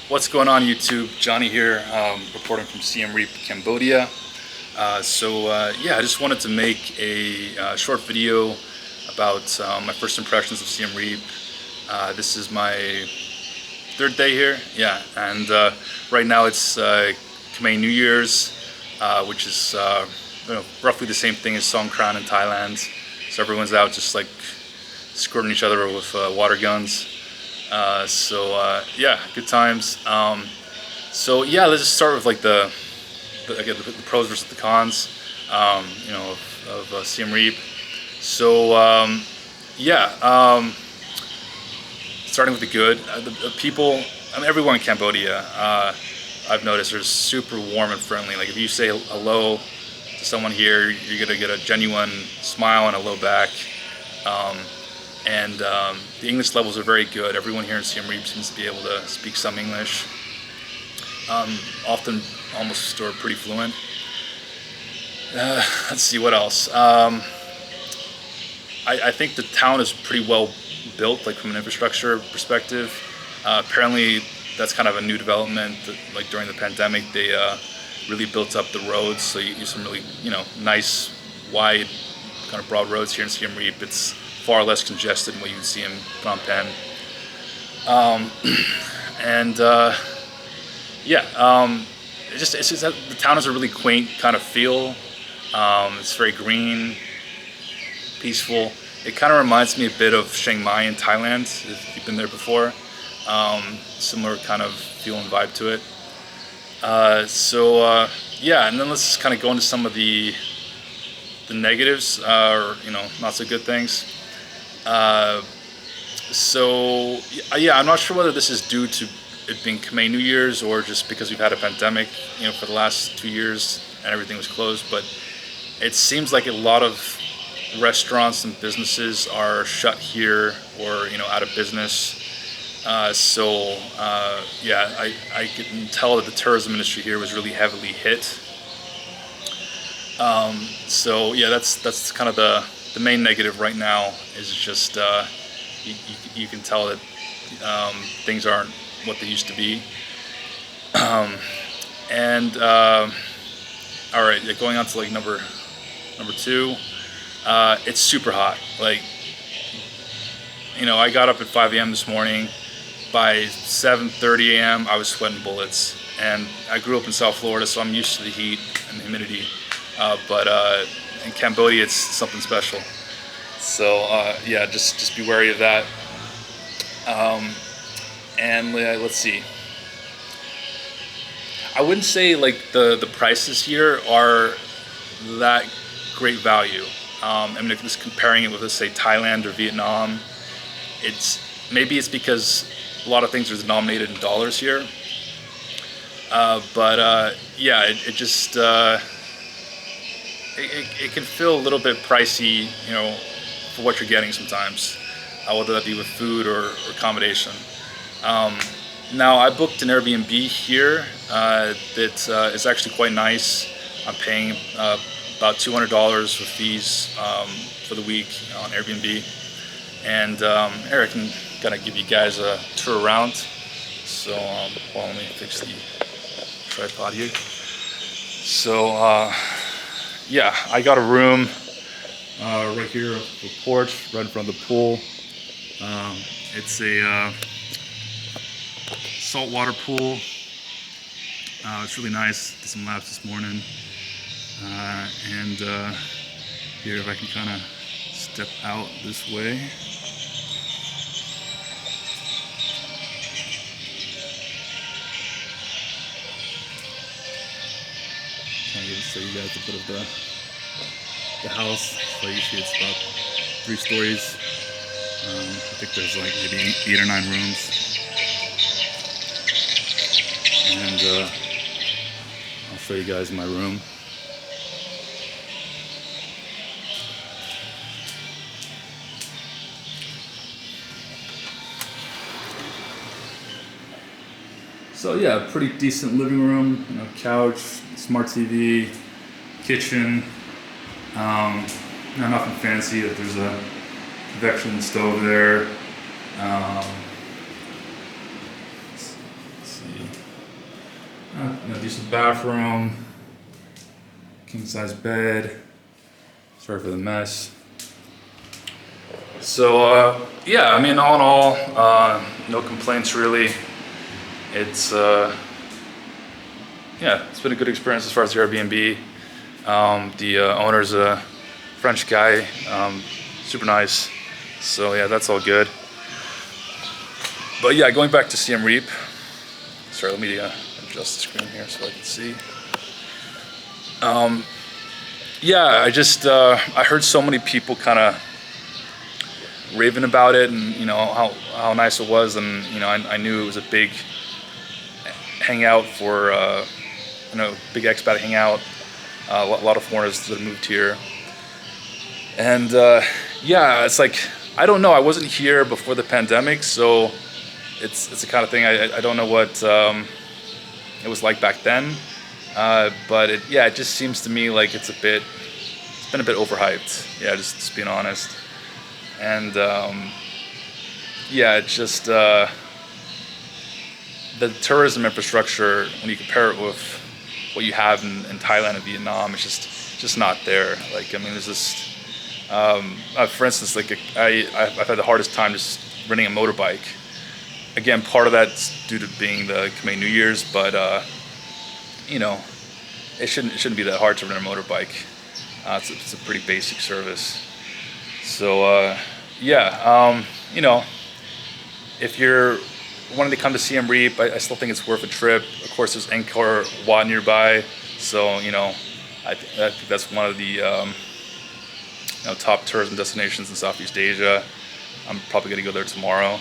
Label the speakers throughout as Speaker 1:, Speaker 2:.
Speaker 1: What's going on, YouTube? Johnny here, reporting from Siem Reap, Cambodia. Yeah, I just wanted to make a short video about my first impressions of Siem Reap. This is my third day here, yeah, and right now it's Khmer New Year's, which is roughly the same thing as Songkran in Thailand. So everyone's out just like squirting each other with water guns. Yeah, good times. Yeah, let's just start with like the pros versus the cons, of Siem Reap. Starting with the good, the people. I mean, everyone in Cambodia, I've noticed, are super warm and friendly. Like if you say hello to someone here, you're gonna get a genuine smile and hello back. The English levels are very good. Everyone here in Siem Reap seems to be able to speak some English. Often almost or pretty fluent. Let's see what else. I think the town is pretty well built, like from an infrastructure perspective. Apparently that's kind of a new development. Like during the pandemic, they really built up the roads, so you use some really nice, wide, kind of broad roads here in Siem Reap. It's far less congested than what you would see in Phnom Penh. It's just that the town has a really quaint kind of feel. It's very green, peaceful. It kind of reminds me a bit of Chiang Mai in Thailand, if you've been there before. Similar kind of feel and vibe to it. And then let's just kind of go into some of the negatives, or not so good things. I'm not sure whether this is due to it being Khmer New Year's or just because we've had a pandemic, for the last 2 years and everything was closed. But it seems like a lot of restaurants and businesses are shut here or out of business. I can tell that the tourism industry here was really heavily hit. That's kind of the main negative right now, is just you can tell that things aren't what they used to be. All right, going on to like number two, it's super hot. Like, I got up at 5 a.m. this morning. By 7:30 a.m. I was sweating bullets, and I grew up in South Florida, so I'm used to the heat and the humidity. But in Cambodia, it's something special. So just be wary of that. Let's see. I wouldn't say like the prices here are that great value. Just comparing it with, let's say, Thailand or Vietnam, it's because a lot of things are denominated in dollars here. It can feel a little bit pricey, for what you're getting sometimes, whether that be with food or accommodation. Now, I booked an Airbnb here that is actually quite nice. I'm paying about $200 with fees for the week on Airbnb. And Eric can kind of give you guys a tour around. So let me fix the tripod here. I got a room right here, the porch, right in front of the pool. It's a saltwater pool. It's really nice. Did some laps this morning. Here, if I can kind of step out this way. Kind of show you guys a bit of the house. So usually it's about 3 stories. I think there's like maybe 8 or 9 rooms. And I'll show you guys my room. So yeah, pretty decent living room, couch, smart TV, kitchen. Nothing fancy. There's a convection stove there. Let's see. decent bathroom, king size bed. Sorry for the mess. So yeah, I mean, all in all, no complaints really. It's yeah, it's been a good experience as far as the Airbnb. The owner's a French guy, super nice. So yeah, that's all good. But yeah, going back to Siem Reap. Sorry, let me adjust the screen here so I can see. Yeah, I heard so many people kind of raving about it, and how nice it was, and I knew it was a big hangout for big expat hangout. A lot of foreigners that moved here, and yeah, it's like, I don't know. I wasn't here before the pandemic, so it's the kind of thing I don't know what it was like back then. But it just seems to me like it's been a bit overhyped. Yeah, just being honest. And yeah, it's just the tourism infrastructure, when you compare it with what you have in Thailand and Vietnam, it's just not there. Like, I mean, there's this, for instance, like I've had the hardest time just renting a motorbike. Again, part of that's due to being the Khmer New Year's, but it shouldn't be that hard to rent a motorbike. It's a pretty basic service. So yeah, if you're wanting to come to Siem Reap, I still think it's worth a trip. Of course, there's Angkor Wat nearby, so I think that's one of the top tourism destinations in Southeast Asia. I'm probably gonna go there tomorrow.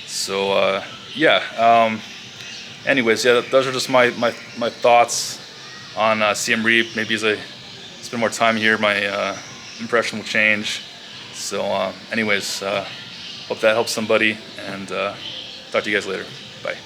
Speaker 1: So yeah. Anyways, yeah, those are just my thoughts on Siem Reap. Maybe as I spend more time here, my impression will change. So anyways, hope that helps somebody, and talk to you guys later. Bye.